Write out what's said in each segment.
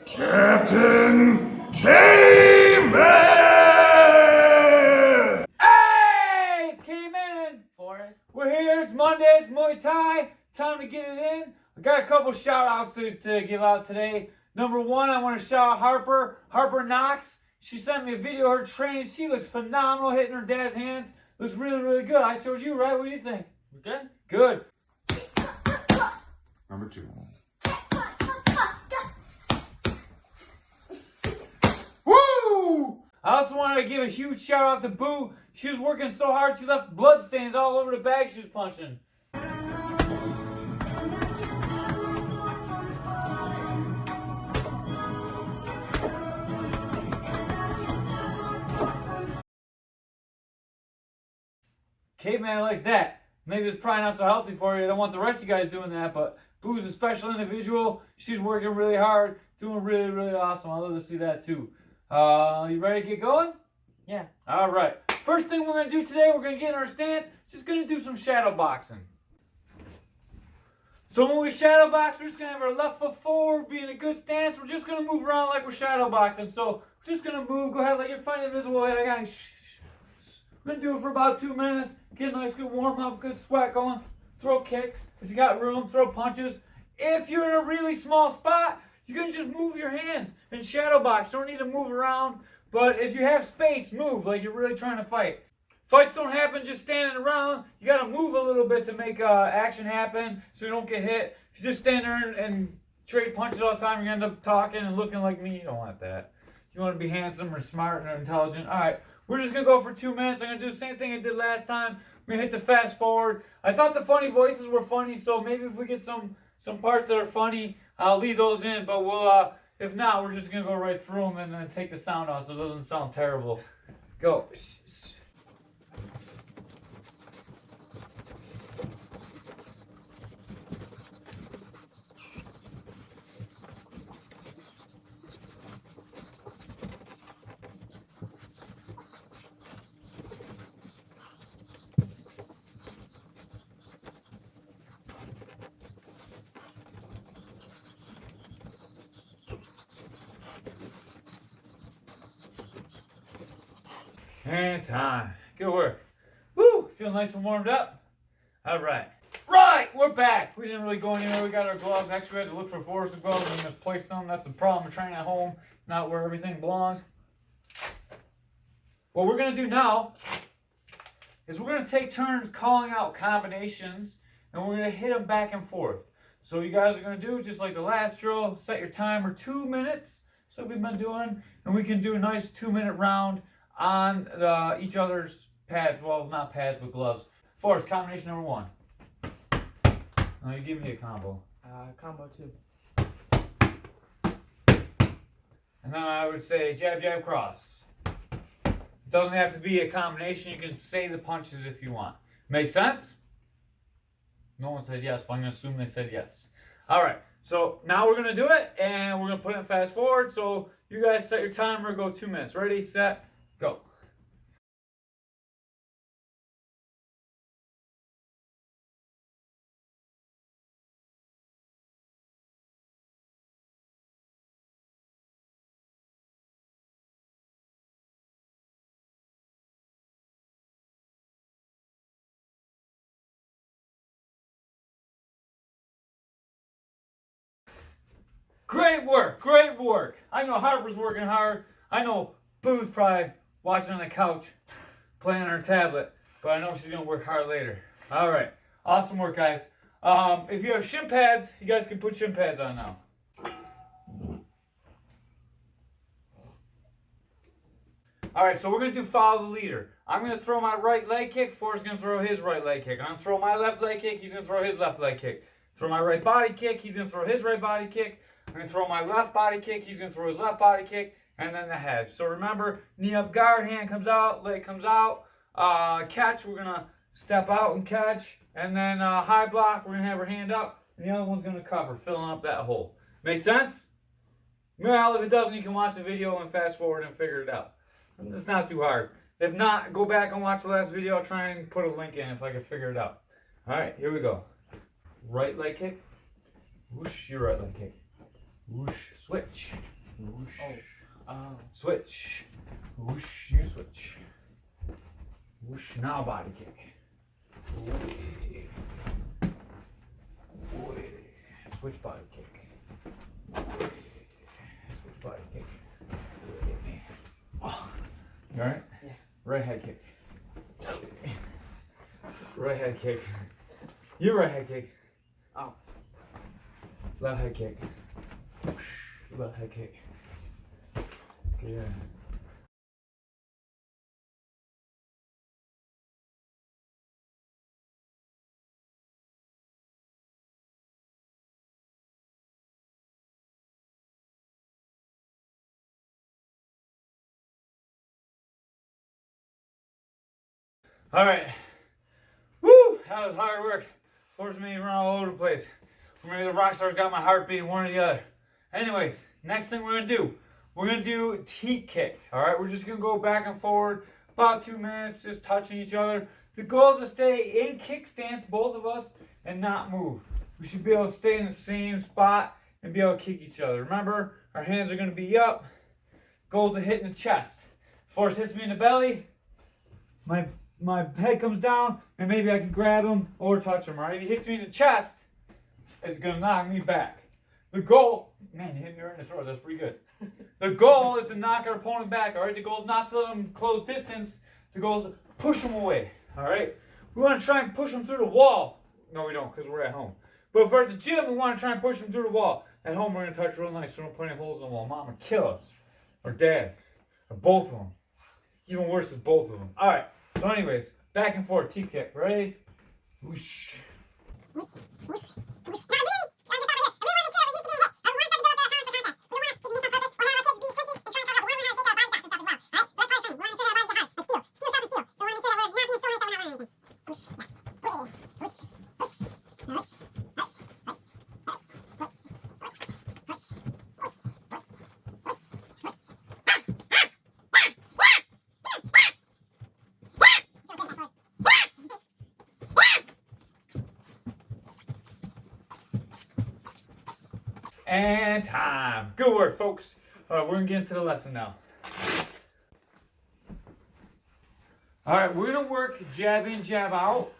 Captain Caveman! Hey, it's Caveman, Forrest. We're here. It's Monday. It's Muay Thai. Time to get it in. I got a couple shout outs to give out today. Number one, I want to shout out Harper Knox. She sent me a video of her training. She looks phenomenal hitting her dad's hands. Looks really, really good. I showed you, right? What do you think? Good? Good. Number two. Woo! I also wanted to give a huge shout out to Boo. She was working so hard she left blood stains all over the bag she was punching. Caveman likes that. Maybe it's probably not so healthy for you. I don't want the rest of you guys doing that, but Boo's a special individual. She's working really hard, doing really, really awesome. I love to see that too. You ready to get going? Yeah. All right. First thing we're going to do today, we're going to get in our stance. Just going to do some shadow boxing. So when we shadow box, we're just going to have our left foot forward, be in a good stance. We're just going to move around like we're shadow boxing. So we're just going to move. Go ahead, let your fight invisible. I got We're going to do it for about 2 minutes. Get a nice good warm up, good sweat going. Throw kicks. If you got room, throw punches. If you're in a really small spot, you can just move your hands and shadow box. You don't need to move around. But if you have space, move like you're really trying to fight. Fights don't happen just standing around. You got to move a little bit to make action happen so you don't get hit. If you just stand there and trade punches all the time, you're going to end up talking and looking like me. You don't want that. You want to be handsome or smart and intelligent. All right. We're just going to go for 2 minutes. I'm going to do the same thing I did last time. I'm going to hit the fast forward. I thought the funny voices were funny, so maybe if we get some parts that are funny, I'll leave those in. But we'll, if not, we're just going to go right through them and then take the sound out so it doesn't sound terrible. Go. And time. Good work. Woo! Feel nice and warmed up? All right. Right! We're back. We didn't really go anywhere. We got our gloves. Actually, we had to look for Forrest gloves and misplaced them. That's the problem. We're training at home, not where everything belongs. What we're going to do now is we're going to take turns calling out combinations, and we're going to hit them back and forth. So you guys are going to do, just like the last drill, set your timer 2 minutes. So we've been doing, and we can do a nice 2-minute round on each other's pads. Well, not pads, but gloves. Forrest, combination number 1. Now you give me a combo. Combo 2. And then I would say jab, jab, cross. It doesn't have to be a combination. You can say the punches if you want. Make sense? No one said yes, but I'm going to assume they said yes. All right. So now we're going to do it, and we're going to put it fast forward. So you guys set your timer. Go 2 minutes. Ready, set, go. Great work, great work. I know Harper's working hard. I know Boo's probably watching on the couch, playing on her tablet, but I know she's going to work hard later. All right, awesome work, guys. If you have shin pads, you guys can put shin pads on now. All right, so we're going to do follow the leader. I'm going to throw my right leg kick. Forrest's going to throw his right leg kick. I'm going to throw my left leg kick. He's going to throw his left leg kick. Throw my right body kick. He's going to throw his right body kick. I'm going to throw my left body kick. He's going to throw his left body kick. And then the head. So remember, knee up guard, hand comes out, leg comes out. Catch, we're going to step out and catch. And then high block, we're going to have our hand up. And the other one's going to cover, filling up that hole. Make sense? Well, if it doesn't, you can watch the video and fast forward and figure it out. It's not too hard. If not, go back and watch the last video. I'll try and put a link in if I can figure it out. All right, here we go. Right leg kick. Whoosh, your right leg kick. Whoosh, switch. Whoosh. Oh. Switch. Whoosh, you switch. Whoosh, now body kick. Whee. Whee. Switch body kick. Whee. Switch body kick. Whee. Oh. You alright? Yeah. Right head kick. Right head kick. Your right head kick. Oh. Left head kick. Left head kick. Good. All right. Woo! That was hard work. Forced me to run all over the place. Or maybe the rock stars got my heart beating one or the other. Anyways, next thing we're gonna do teep kick. All right, we're just gonna go back and forward about 2 minutes, just touching each other. The goal is to stay in kick stance, both of us, and not move. We should be able to stay in the same spot and be able to kick each other. Remember, our hands are gonna be up. Goals to hit in the chest. Force hits me in the belly. My head comes down, and maybe I can grab him or touch him, right? If he hits me in the chest, it's going to knock me back. The goal, man, you hit me right in the throat. That's pretty good. The goal is to knock our opponent back, all right? The goal is not to let them close distance. The goal is to push them away, all right? We want to try and push them through the wall. No, we don't, because we're at home. But if we're at the gym, we want to try and push them through the wall. At home, we're going to touch real nice so we don't put any holes in the wall. Mom would kill us, or dad, or both of them. Even worse is both of them. All right. So anyways, back and forth, teep kick. Ready? Whoosh. Whoosh, whoosh, whoosh. Now, really, I'm just over here. I really want to make sure we used to get hit. I want them to go to the time for contact. We don't want to miss on purpose or have our kids be twitchy and try and cover up. We want to know how to take our body shots and stuff as well. Right? So that's part of training. We want to make sure that our bodies get hard. Like steel. Steel sharpens steel. So we want to make sure that we're not being so nice that we're not learning anything. Whoosh, yes. Whoosh, whoosh, whoosh, whoosh, whoosh, whoosh, whoosh, whoosh, whoosh, whoosh, whoosh, whoosh, whoosh, whoosh. And time. Good work, folks. All right, we're going to get into the lesson now. All right, we're going to work jab in, jab out.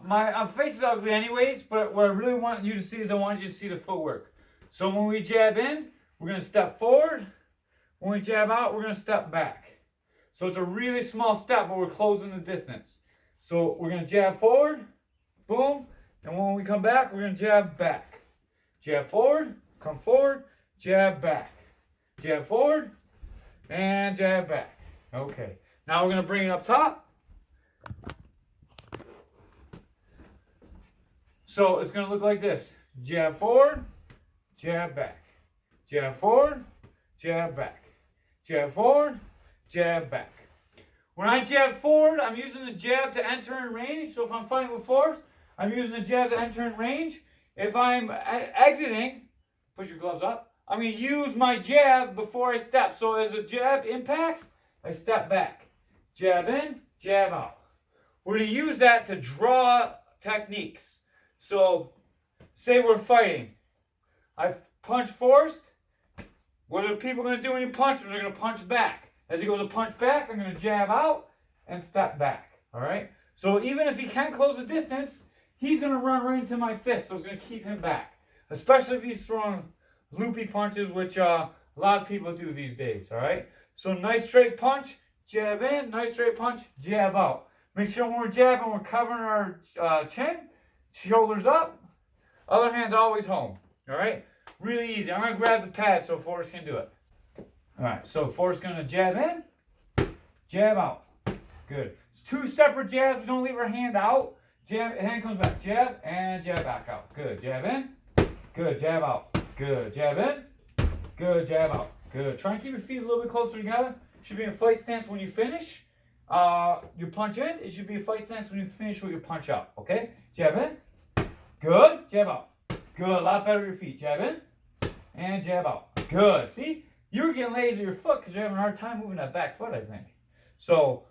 My face is ugly anyways, but what I really want you to see is I want you to see the footwork. So when we jab in, we're going to step forward. When we jab out, we're going to step back. So it's a really small step, but we're closing the distance. So we're going to jab forward, boom, and when we come back, we're going to jab back. Jab forward, come forward, jab back. Jab forward, and jab back. Okay, now we're going to bring it up top. So it's going to look like this. Jab forward, jab back. Jab forward, jab back. Jab forward, jab back. When I jab forward, I'm using the jab to enter in range. So if I'm fighting with force, I'm using the jab to enter in range. If I'm exiting, put your gloves up, I'm going to use my jab before I step. So as the jab impacts, I step back. Jab in, jab out. We're going to use that to draw techniques. So say we're fighting. I punch forced. What are people going to do when you punch them? They're going to punch back. As he goes to punch back, I'm going to jab out and step back. All right? So even if he can close the distance, he's going to run right into my fist, so it's going to keep him back. Especially if he's throwing loopy punches, which a lot of people do these days, all right? So nice straight punch, jab in, nice straight punch, jab out. Make sure when we're jabbing, we're covering our chin, shoulders up, other hand's always home, all right? Really easy. I'm going to grab the pad so Forrest can do it. All right, so Forrest's going to jab in, jab out. Good. It's two separate jabs. We don't leave our hand out. Jab, hand comes back. Jab and jab back out. Good. Jab in. Good. Jab out. Good. Jab in. Good. Jab out. Good. Try and keep your feet a little bit closer together. Should be in fight stance when you finish. You punch in. It should be a fight stance when you finish with your punch out. Okay? Jab in. Good. Jab out. Good. A lot better with your feet. Jab in. And jab out. Good. See? You were getting lazy with your foot because you're having a hard time moving that back foot, I think. So,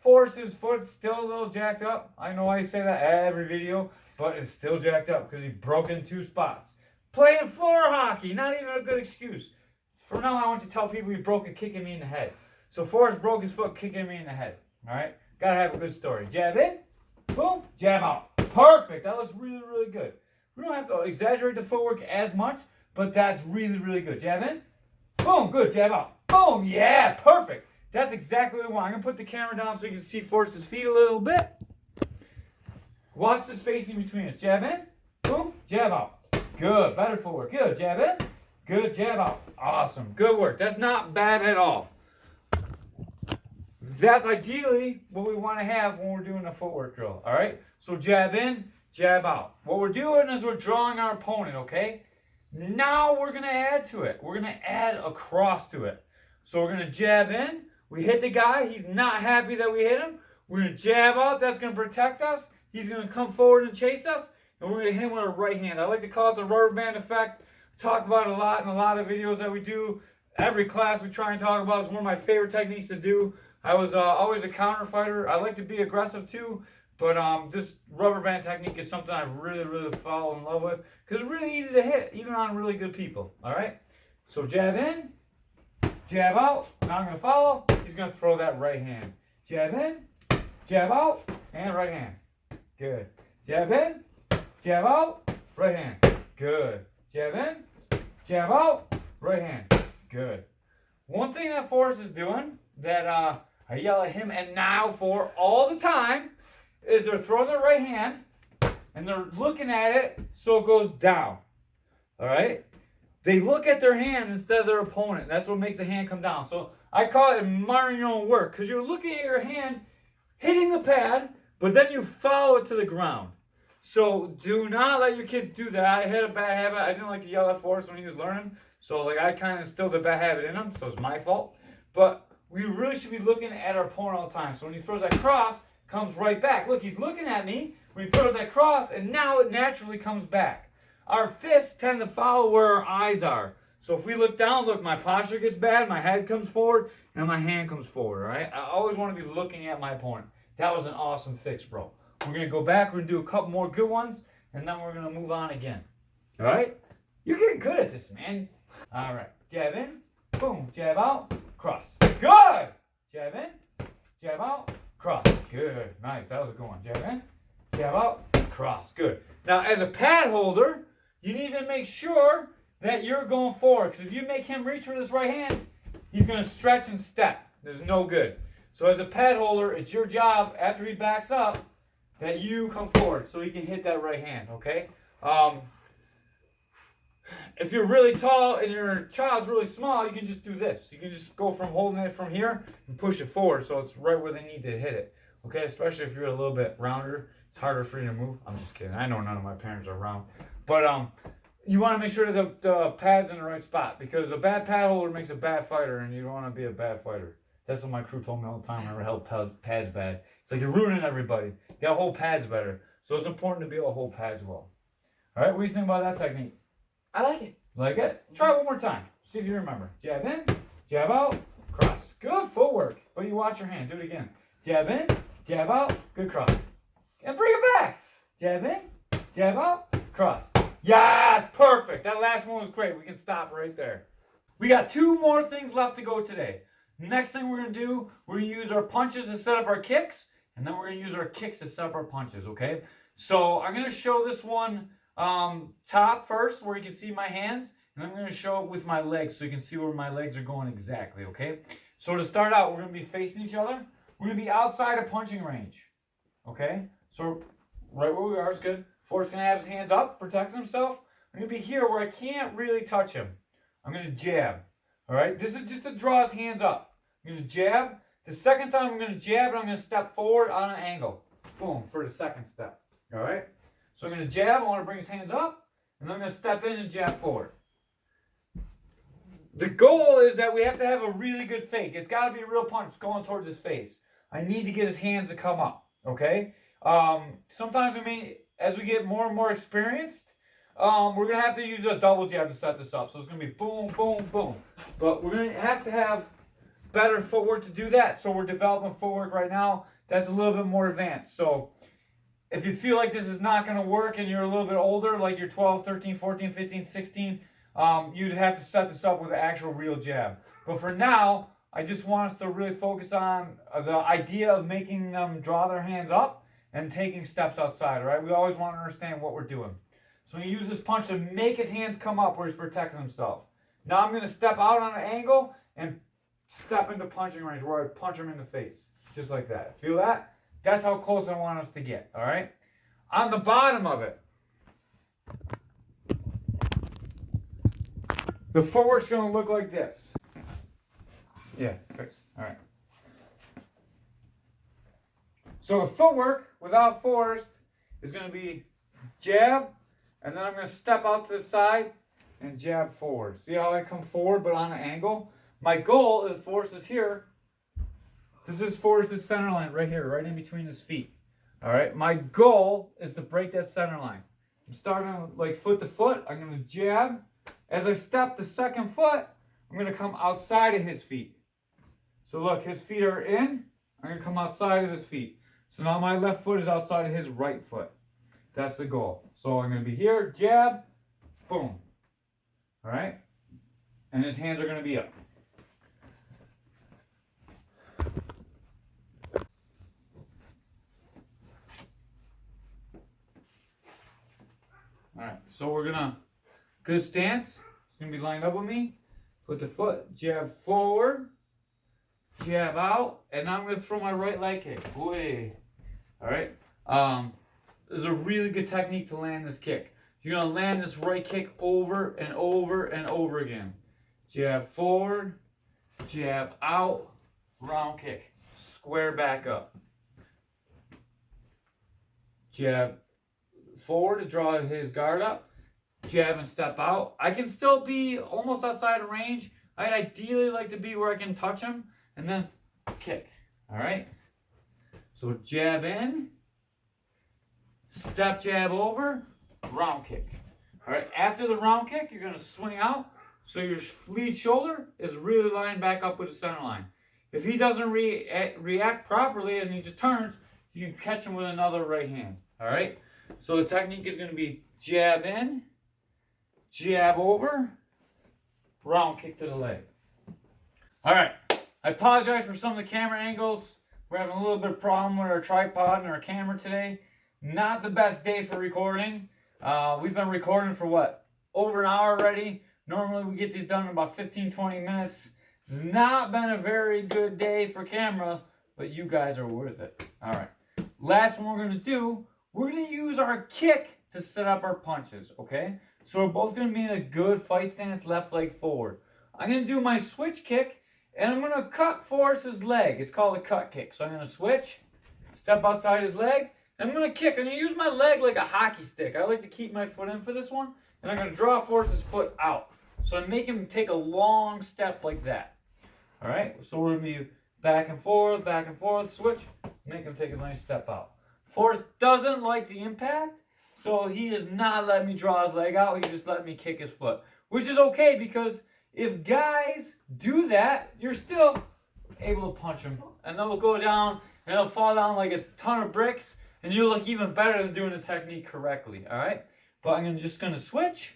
Forrest's foot's still a little jacked up. I know I say that every video, but it's still jacked up because he broke in two spots. Playing floor hockey. cocky. Not even a good excuse. From now on, I want you to tell people you broke it kicking me in the head. So Forrest broke his foot kicking me in the head. All right? Gotta have a good story. Jab in, boom, jab out. Perfect. That looks really, really good. We don't have to exaggerate the footwork as much, but that's really, really good. Jab in, boom, good, jab out. Boom, yeah, perfect. That's exactly what we want. I'm gonna put the camera down so you can see Forrest's feet a little bit. Watch the spacing between us. Jab in, boom, jab out. Good, better footwork. Good, jab in, good, jab out. Awesome, good work. That's not bad at all. That's ideally what we want to have when we're doing a footwork drill, all right? So jab in, jab out. What we're doing is we're drawing our opponent, okay? Now we're going to add to it. We're going to add a cross to it. So we're going to jab in. We hit the guy. He's not happy that we hit him. We're going to jab out. That's going to protect us. He's going to come forward and chase us. And we're going to hit him with our right hand. I like to call it the rubber band effect. We talk about it a lot in a lot of videos that we do. Every class we try and talk about. It's one of my favorite techniques to do. I was always a counter fighter. I like to be aggressive too, but this rubber band technique is something I've really, really fallen in love with because it's really easy to hit, even on really good people. All right? So jab in, jab out. Now I'm going to follow. He's going to throw that right hand. Jab in, jab out, and right hand. Good. Jab in, jab out, right hand. Good. Jab in, jab out, right hand. Good. One thing that Forrest is doing that I yell at him and now for all the time is they're throwing their right hand and they're looking at it so it goes down. All right? They look at their hand instead of their opponent. That's what makes the hand come down. So I call it admiring your own work because you're looking at your hand hitting the pad, but then you follow it to the ground. So do not let your kids do that. I had a bad habit. I didn't like to yell at Forrest when he was learning. So I kind of instilled the bad habit in him. So it's my fault. But we really should be looking at our opponent all the time. So when he throws that cross, it comes right back. Look, he's looking at me when he throws that cross, and now it naturally comes back. Our fists tend to follow where our eyes are. So if we look down, look, my posture gets bad, my head comes forward, and my hand comes forward, all right? I always want to be looking at my opponent. That was an awesome fix, bro. We're going to go back. We're going to do a couple more good ones, and then we're going to move on again. All right? You're getting good at this, man. All right. Jab in. Boom. Jab out. Cross. Good. Jab in. Jab out. Cross. Good. Nice. That was a good one. Jab in. Jab out. Cross. Good. Now, as a pad holder, you need to make sure that you're going forward. Because if you make him reach for this right hand, he's going to stretch and step. There's no good. So as a pad holder, it's your job, after he backs up, that you come forward so he can hit that right hand, okay? If you're really tall and your child's really small, you can just do this. You can just go from holding it from here and push it forward so it's right where they need to hit it, okay? Especially if you're a little bit rounder. It's harder for you to move. I'm just kidding. I know none of my parents are round. But you want to make sure that the pad's in the right spot because a bad pad holder makes a bad fighter, and you don't want to be a bad fighter. That's what my crew told me all the time. I never held pads bad. It's like you're ruining everybody. You gotta hold pads better. So it's important to be able to hold pads well. All right, what do you think about that technique? I like it. Like it? Try it one more time. See if you remember. Jab in, jab out, cross. Good footwork. But you watch your hand. Do it again. Jab in, jab out, good cross. And bring it back. Jab in, jab out, cross. Yes, perfect. That last one was great. We can stop right there. We got 2 more things left to go today. Next thing we're going to do, we're going to use our punches to set up our kicks, and then we're going to use our kicks to set up our punches, okay? So I'm going to show this one top first, where you can see my hands, and then I'm going to show it with my legs so you can see where my legs are going exactly, okay? So to start out, we're going to be facing each other. We're going to be outside of punching range, okay? So right where we are is good. Forrest's going to have his hands up, protecting himself. I'm going to be here where I can't really touch him. I'm going to jab. All right, this is just to draw his hands up. I'm going to jab. The second time I'm going to jab and I'm going to step forward on an angle. Boom, for the second step. All right, so I'm going to jab. I want to bring his hands up, and then I'm going to step in and jab forward. The goal is that we have to have a really good fake. It's got to be a real punch going towards his face. I need to get his hands to come up, okay? Sometimes, as we get more and more experienced, we're going to have to use a double jab to set this up. So it's going to be boom, boom, boom. But we're going to have better footwork to do that. So we're developing footwork right now that's a little bit more advanced. So if you feel like this is not going to work and you're a little bit older, like you're 12, 13, 14, 15, 16, you'd have to set this up with an actual real jab. But for now, I just want us to really focus on the idea of making them draw their hands up and taking steps outside, all right? We always want to understand what we're doing. So we use this punch to make his hands come up where he's protecting himself. Now I'm going to step out on an angle and step into punching range where I punch him in the face. Just like that. Feel that? That's how close I want us to get, all right? On the bottom of it, the footwork's going to look like this. Yeah, fixed. All right. So the footwork, without force, is going to be jab, and then I'm going to step out to the side and jab forward. See how I come forward but on an angle? My goal, if force is here, this is Forrest's center line right here, right in between his feet. All right, my goal is to break that center line. I'm starting like foot to foot. I'm going to jab. As I step the second foot, I'm going to come outside of his feet. So look, his feet are in. I'm going to come outside of his feet. So now my left foot is outside of his right foot. That's the goal. So I'm going to be here, jab, boom. All right? And his hands are going to be up. All right, so we're going to, good stance. It's going to be lined up with me. Foot to foot, jab forward, jab out, and now I'm going to throw my right leg kick. Boy. All right? This is a really good technique to land this kick. You're going to land this right kick over and over and over again. Jab forward, jab out, round kick. Square back up. Jab forward to draw his guard up. Jab and step out. I can still be almost outside of range. I'd ideally like to be where I can touch him and then kick. All right? So jab in, step jab over, round kick. All right, after the round kick, you're going to swing out so your lead shoulder is really lined back up with the center line. If he doesn't react properly and he just turns, you can catch him with another right hand. All right, so the technique is going to be jab in, jab over, round kick to the leg. All right, I apologize for some of the camera angles. We're having a little bit of problem with our tripod and our camera today. Not the best day for recording. We've been recording for what? Over an hour already. Normally we get these done in about 15-20 minutes. It's not been a very good day for camera, but you guys are worth it. All right. Last one we're going to do, we're going to use our kick to set up our punches, okay? So we're both going to be in a good fight stance, left leg forward. I'm going to do my switch kick, and I'm going to cut Forrest's leg. It's called a cut kick. So I'm going to switch, step outside his leg, and I'm going to kick. I'm going to use my leg like a hockey stick. I like to keep my foot in for this one, and I'm going to draw Forrest's foot out. So I make him take a long step like that. All right? So we're going to be back and forth, switch, make him take a nice step out. Forrest doesn't like the impact, so he is not letting me draw his leg out. He just letting me kick his foot, which is okay because if guys do that, you're still able to punch him. And then we'll go down and it'll fall down like a ton of bricks and you'll look even better than doing the technique correctly, all right? But I'm just going to switch.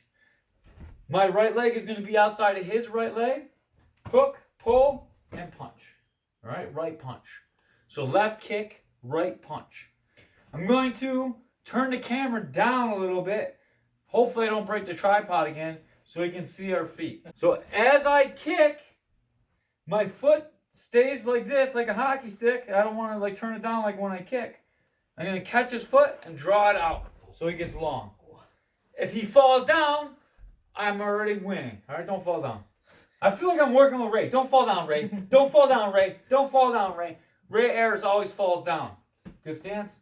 My right leg is going to be outside of his right leg. Hook, pull, and punch. All right, right punch. So left kick, right punch. I'm going to turn the camera down a little bit. Hopefully I don't break the tripod again so we can see our feet. So as I kick, my foot stays like this, like a hockey stick. I don't want to like turn it down like when I kick. I'm going to catch his foot and draw it out so he gets long. If he falls down, I'm already winning. All right, don't fall down. I feel like I'm working with Ray. Don't fall down, Ray. Don't fall down, Ray. Don't fall down, Ray. Ray Ayers always falls down. Good stance.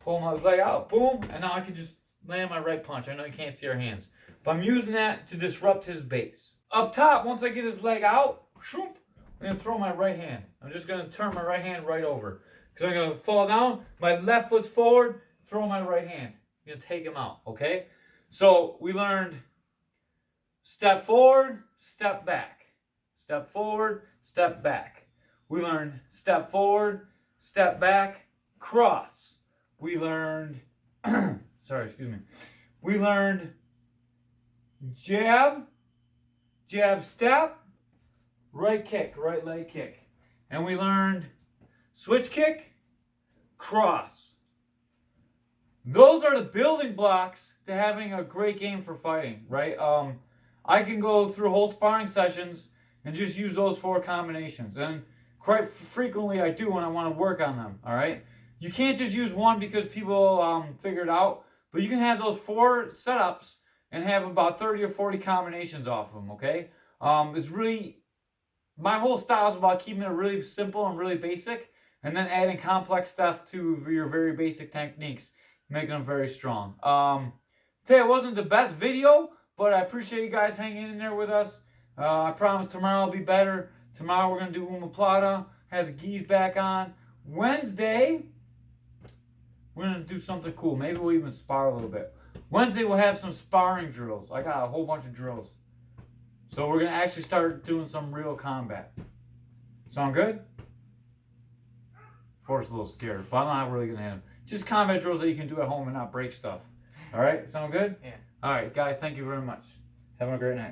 Pull my leg out. Boom. And now I can just land my right punch. I know you can't see our hands. But I'm using that to disrupt his base. Up top, once I get his leg out, shoop, I'm going to throw my right hand. I'm just going to turn my right hand right over. Because I'm going to fall down. My left foot's forward. Throw my right hand. I'm going to take him out. Okay? So we learned step forward, step back. Step forward, step back. We learned step forward, step back, cross. We learned, we learned jab, jab, step, right kick, right leg kick. And we learned switch kick, cross. Those are the building blocks to having a great game for fighting, right? I can go through whole sparring sessions and just use those 4 combinations. And quite frequently I do when I want to work on them, all right? You can't just use one because people figure it out, but you can have those 4 setups and have about 30 or 40 combinations off of them, okay? It's really, my whole style is about keeping it really simple and really basic, and then adding complex stuff to your very basic techniques, making them very strong. Today it wasn't the best video, but I appreciate you guys hanging in there with us. I promise tomorrow will be better. Tomorrow we're going to do omoplata, have the gis back on. Wednesday, we're going to do something cool. Maybe we'll even spar a little bit. Wednesday we'll have some sparring drills. I got a whole bunch of drills. So we're going to actually start doing some real combat. Sound good? Forrest's a little scared, but I'm not really going to hit him. Just combat drills that you can do at home and not break stuff. All right? Sound good? Yeah. All right, guys, thank you very much. Having a great night.